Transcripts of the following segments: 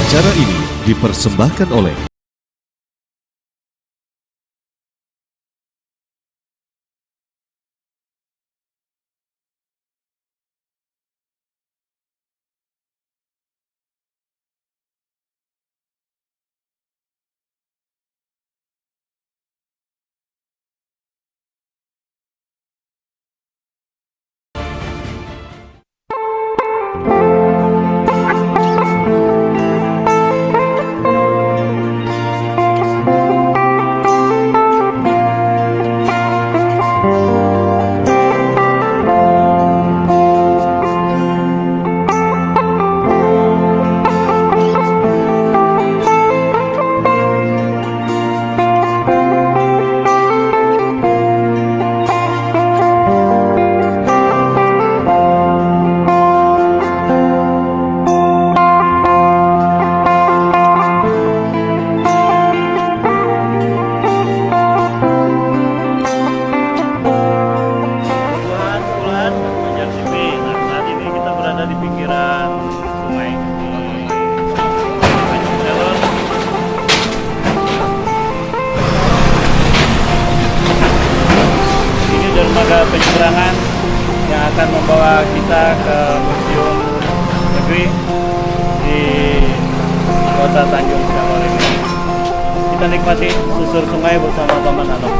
Acara ini dipersembahkan oleh dermaga penyeberangan yang akan membawa kita ke Museum Negeri di Kota Tanjung Chalor ini. Kita nikmati susur sungai bersama Paman Anok.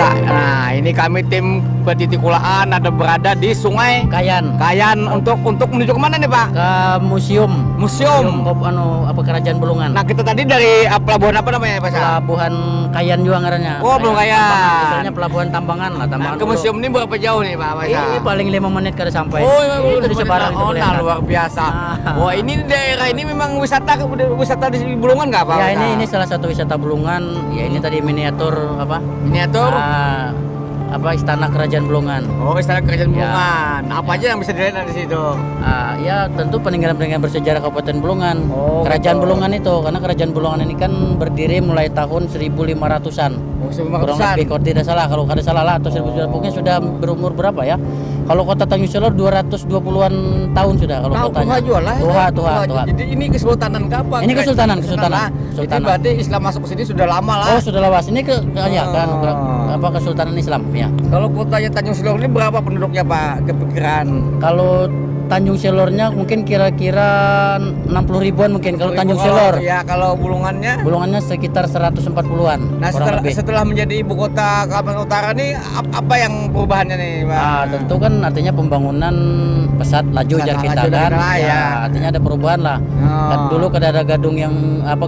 Nah, ini kami tim Petitikulaan ada berada di Sungai Kayan untuk menuju kemana nih Pak? ke museum Kerajaan Bulungan. Nah kita tadi dari pelabuhan apa namanya Pak? Pelabuhan Kayan juga ngarannya. Oh belum Kayan. Misalnya pelabuhan tambangan lah, Nah, tambangan. ke museum ini berapa jauh nih Pak? Ini paling 5 menit kada sampai. Oh itu di Sebarang itu nah, kelihatan. luar biasa. Wah ini daerah ini memang wisata di Bulungan nggak Pak? Ya ini salah satu wisata Bulungan. Ya ini tadi miniatur miniatur. Istana Kerajaan Bulungan. Oh istana Kerajaan Ya. Bulungan. Apa aja yang bisa dilihat di situ? Ya tentu peninggalan-peninggalan bersejarah Kabupaten Bulungan. Oh, Kerajaan betul. Bulungan itu karena Kerajaan Bulungan ini kan berdiri mulai tahun 1500-an. Oh, Kurang lebih kalau tidak salah, kalau kada salah lah, atau 1700 mungkin sudah berumur berapa ya? Kalau kota Tanjung Chalor 220-an tahun sudah kalau kotanya. Tuha. Jadi ini kesultanan apa? Ini kesultanan. Jadi berarti Islam masuk ke sini sudah lama lah. Oh, sudah lawas. Ini kesultanan Islam ya. Kalau kotanya Tanjung Chalor ini berapa penduduknya Pak? Kepikiran. Kalau Tanjung Chalornya mungkin kira-kira 60 ribuan mungkin kalau Tanjung Chalor. Ya, kalau Bulungannya? Bulungannya sekitar 140-an. Nah, setelah menjadi ibu kota Kalimantan Utara nih apa yang perubahannya nih, Pak? Tentu kan artinya pembangunan pesat laju jar kita kan. Ya, artinya ada perubahan lah. Kan dulu kada ada gedung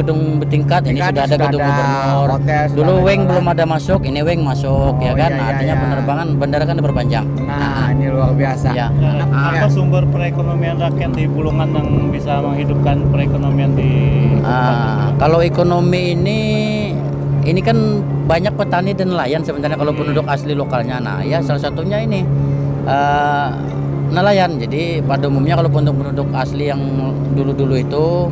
gedung bertingkat, ini sudah ada gedung gubernur. Dulu weng belum ada masuk, ini weng masuk ya kan. Artinya penerbangan bandara kan diperpanjang. Nah, ini luar biasa. Ya. Apa sumber perekonomian rakyat di Bulungan yang bisa menghidupkan perekonomian di kalau ekonomi ini kan banyak petani dan nelayan sebenarnya kalau penduduk asli lokalnya. Nah ya salah satunya ini nelayan. Jadi pada umumnya kalau penduduk asli yang dulu-dulu itu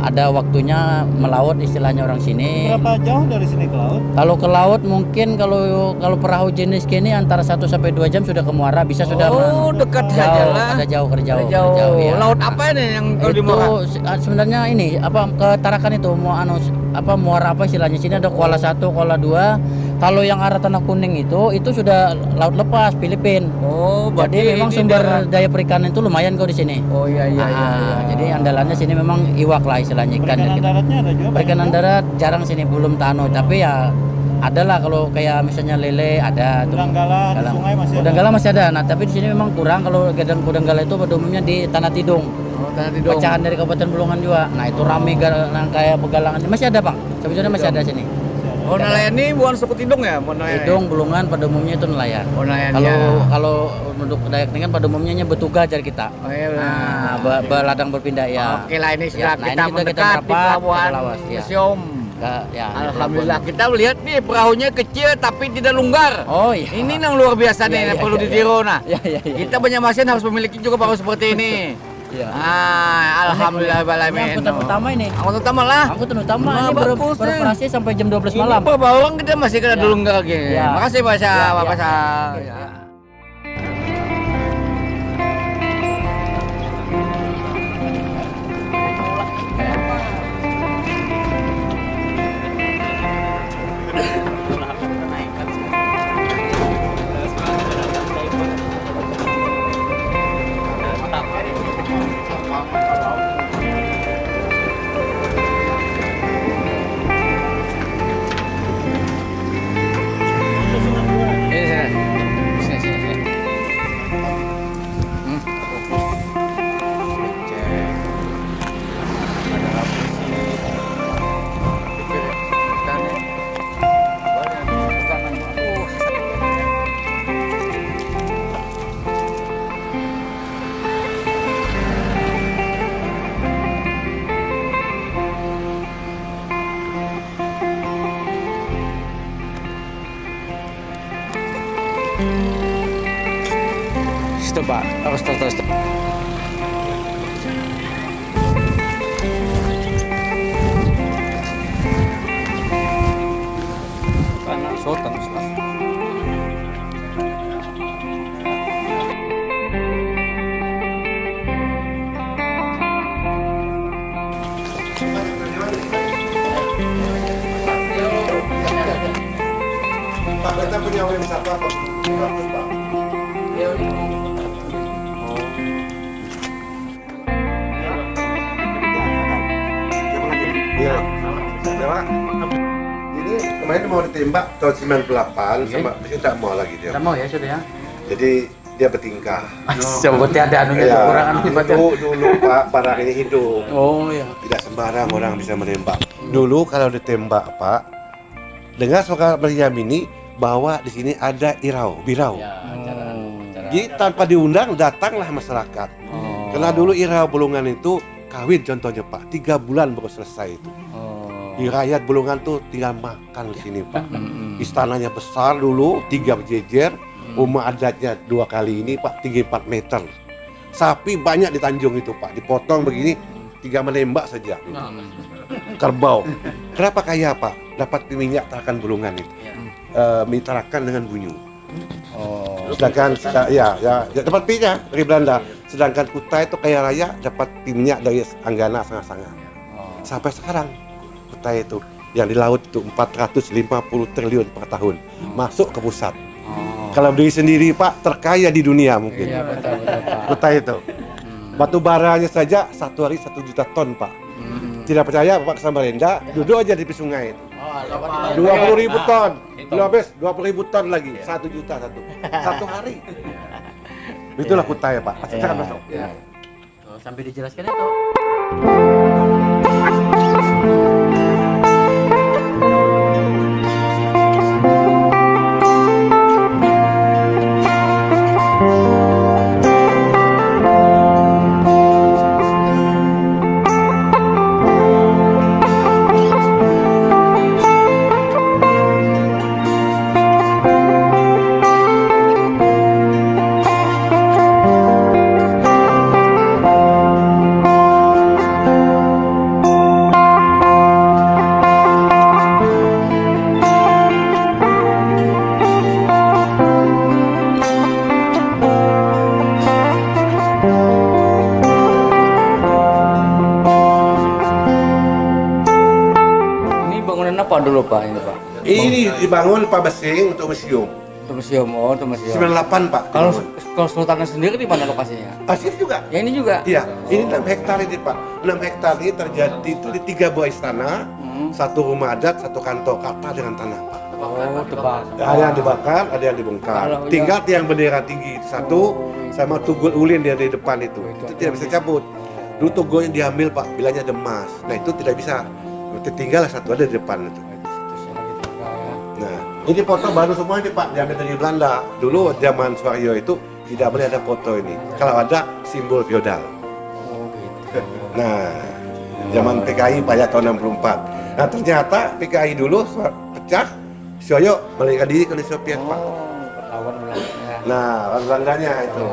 ada waktunya melaut istilahnya orang sini. Berapa jauh dari sini ke laut? Kalau ke laut mungkin kalau perahu jenis kini antara 1 sampai 2 jam sudah ke muara, bisa sudah. Oh, dekat saja lah. Ada jauh. Ya. Laut apa nih yang kalau di Muara? Sebenarnya ini ke Tarakan itu muara apa istilahnya, sini ada Kuala 1, Kuala 2. Kalau yang arah Tanah Kuning itu sudah laut lepas Filipina. Oh, jadi memang sumber daya perikanan itu lumayan kok di sini. Oh iya. Jadi andalannya sini memang iwak lah istilahnya, ikan. Perikanan daratnya ada juga. Perikanan darat jarang sini, belum tano, tapi ya adalah kalau kayak misalnya lele ada tuh. Udanggala di sungai masih ada. Udanggala masih ada. Nah, tapi di sini memang kurang. Kalau udanggala itu pada umumnya di Tanah Tidung. Oh, Tanah Tidung. Pecahan dari Kabupaten Bulungan juga. Nah, itu rame kayak pegalangan. Masih ada, Bang. Sebetulnya masih ada sini. Oh, nelayan ini bukan suku Tidung ya? Tidung, Bulungan pada umumnya itu nelayan. Oh, nelayan. Kalau untuk Dayak Tinggal pada umumnya betuga jar kita. Oh iya. Nah, beladang berpindah ya. Oke lah, ini sudah Ya, kita mendekat di pelabuhan Museum. Ya, Alhamdulillah kita lihat nih perahunya kecil tapi tidak lunggar. Oh iya. Ini yang luar biasa nih, yang perlu ditiru. Nah, Iya. kita Banjarmasin harus memiliki juga perahu seperti ini. Iya. Alhamdulillah Ini angkutan utama ini. Angkutan utama lah. Angkutan utama Nah, ini bagus nih. beroperasi sampai jam 12 Ini malam. beberapa orang kita masih kena lunggar gini. Ya. Makasih Pak Syah, Ya, Bapak ya. Syah. Ya. Sini. Stop Pak, harus terus. Sultan. Pak, kita punya wisata apa? Pak. Iya. Pak. Ini kemarin mau ditembak tahun 98 sama masih tak mau lagi dia. Tidak mau ya sudah ya. Jadi dia bertingkah. Seperti ada anunya Ya, kekurangan dulu Pak barang ini hidup. Oh iya. Tidak sembarang orang bisa menembak. Dulu kalau ditembak Pak, dengar suara meyamini bahwa di sini ada birau. Jadi tanpa diundang datanglah masyarakat. Karena dulu Irau Bulungan itu kawin contohnya Pak, 3 bulan baru selesai itu. Di rakyat Bulungan tuh tinggal makan di sini Pak. Istananya besar dulu, 3 berjejer. Rumah adatnya 2 kali ini Pak, tinggi 4 meter. Sapi banyak di Tanjung itu Pak, dipotong begini, 3 menembak saja. Kerbau. Kenapa kaya Pak? Dapat minyak Tarakan Bulungan itu. Minyak Tarakan dengan bunyu. Sedangkan dapat minyak dari Belanda. Sedangkan Kutai itu kaya raya dapat minyak dari Anggana sangat-sangat. Sampai sekarang Kutai itu yang di laut itu 450 triliun per tahun masuk ke pusat. Kalau diri sendiri Pak terkaya di dunia mungkin. Iya betul Pak. Kutai itu. Batu baranya saja 1 hari 1 juta ton Pak. Tidak percaya Bapak ke Samarinda, duduk aja di sungai itu. 20.000 ton. Belum habis 20.000 ton lagi. 1 juta satu hari. Itulah Kutai Pak. Silakan masuk. Sampai dijelaskan itu. dulu Pak ini Pak? Ini dibangun Pak Besing untuk museum. Untuk museum, untuk museum. 98 Pak. Kalau dibangun. Sultanan sendiri di mana lokasinya? Asir juga. Ya ini juga. Iya, ini 6 hektar ini Pak. 6 hektar ini terjadi itu di 3 buah istana, 1 rumah adat, 1 kantor kata dengan tanah Pak. Oh, tebak. Ada yang dibakar, ada yang dibongkar. Kalau Tinggal tiang bendera tinggi itu 1 sama tugul ulin dia di depan itu. Itu tidak bisa cabut. Dulu tugulnya diambil Pak, bilangnya ada emas. Nah itu tidak bisa. Tinggal 1 ada di depan itu. Nah, ini foto baru semua ini Pak, diambil dari Belanda. Dulu zaman Suwaryo itu tidak boleh ada foto ini. Kalau ada simbol feodal. Nah, zaman PKI Pak ya tahun 64. Nah ternyata PKI dulu pecah, Suwaryo melarikan diri ke Uni Soviet Pak. Lawan Belanda. Nah, lawan Belandanya itu.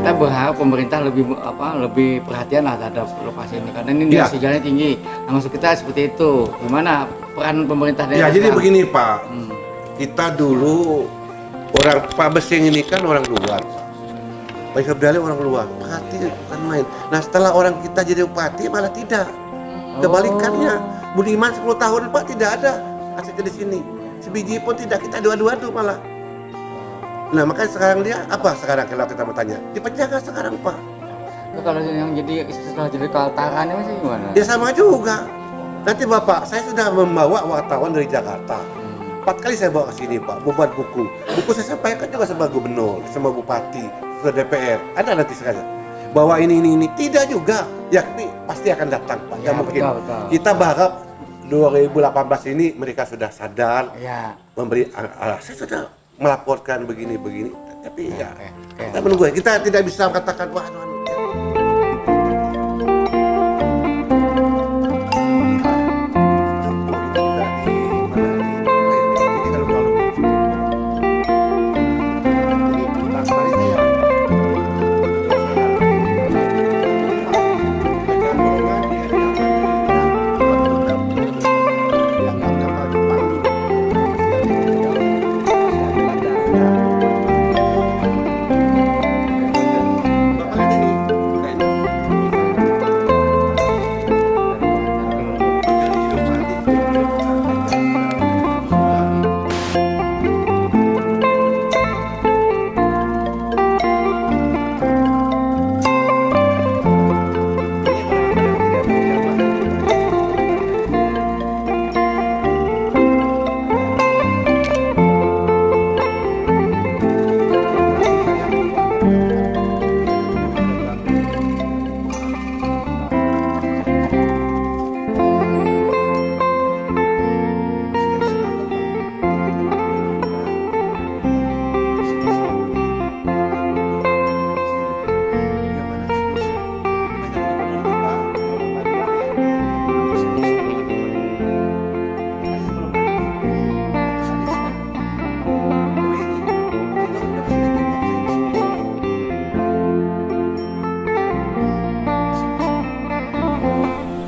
Kita berharap pemerintah lebih perhatian lah terhadap lokasi ini karena ini Ya. sejarahnya tinggi. Nah, maksud kita seperti itu. Gimana peran pemerintah Ya daerah? jadi sekarang? begini Pak, kita dulu orang Pak Besing ini kan orang luar. Pak Iqbal orang luar, perhati bukan main. Nah setelah orang kita jadi bupati malah tidak. Kebalikannya, Budiman 10 tahun Pak tidak ada asetnya di sini. Sebiji pun tidak, kita adu-adu malah. Nah makanya sekarang dia apa sekarang kalau kita mau tanya? Dipenjara sekarang Pak. Itu kalau yang jadi setelah jadi kaltarannya masih gimana? Ya sama juga. Nanti Bapak, saya sudah membawa wartawan dari Jakarta. 4 kali saya bawa ke sini Pak, membuat buku. Buku saya sampaikan juga sama gubernur, sama bupati, sama DPR. Ada nanti sekarang. Bahwa ini. Tidak juga. Ya ini pasti akan datang Pak. Ya, mungkin. betul. Kita berharap 2018 ini mereka sudah sadar. Ya. Memberi, saya sudah melaporkan begini. Tapi ya, Oke. kita menunggu. Kita tidak bisa katakan, wah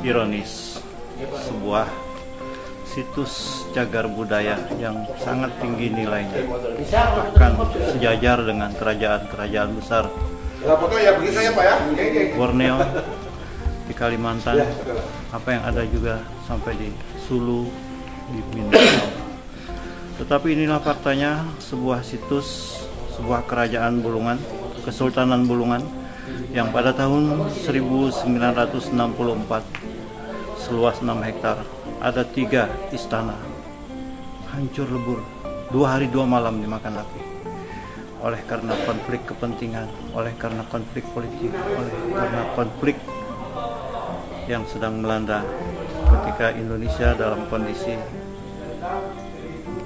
ironis, sebuah situs cagar budaya yang sangat tinggi nilainya, bahkan sejajar dengan kerajaan-kerajaan besar Borneo, di Kalimantan, apa yang ada juga sampai di Sulu, di Mindanao. Tetapi inilah faktanya, sebuah situs, sebuah kerajaan Bulungan, Kesultanan Bulungan, yang pada tahun 1964 seluas 6 hektar, ada 3 istana hancur lebur, 2 hari 2 malam dimakan api, oleh karena konflik kepentingan, oleh karena konflik politik, oleh karena konflik yang sedang melanda ketika Indonesia dalam kondisi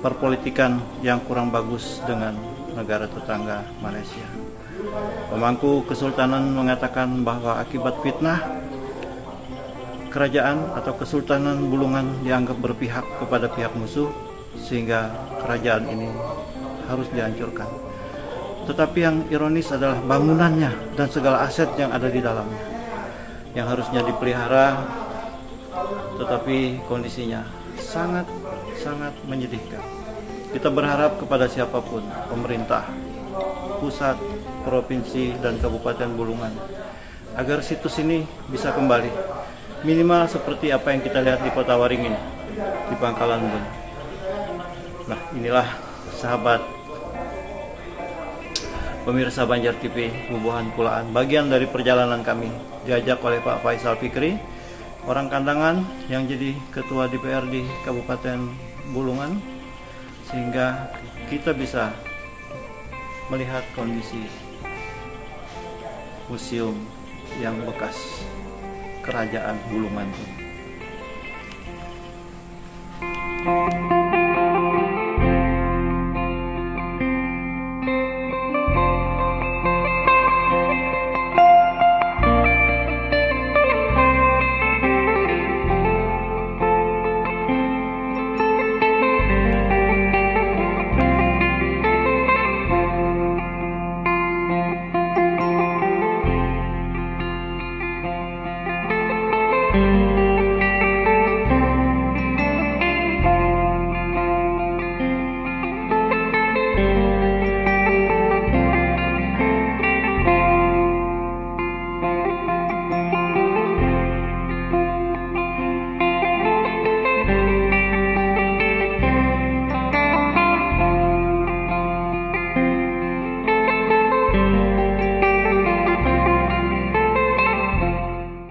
perpolitikan yang kurang bagus dengan negara tetangga Malaysia. Pemangku kesultanan mengatakan bahwa akibat fitnah, kerajaan atau Kesultanan Bulungan dianggap berpihak kepada pihak musuh, sehingga kerajaan ini harus dihancurkan. Tetapi yang ironis adalah bangunannya dan segala aset yang ada di dalamnya, yang harusnya dipelihara, tetapi kondisinya sangat menyedihkan. Kita berharap kepada siapapun, pemerintah, pusat, provinsi, dan Kabupaten Bulungan, agar situs ini bisa kembali, minimal seperti apa yang kita lihat di Kota Waringin, di Bangkalan Bun. Nah, inilah sahabat pemirsa Banjar TV Bubuhan Kulaan, bagian dari perjalanan kami diajak oleh Pak Faisal Fikri, orang Kandangan yang jadi Ketua DPRD Kabupaten Bulungan, sehingga kita bisa melihat kondisi museum yang bekas Kerajaan Bulungan ini.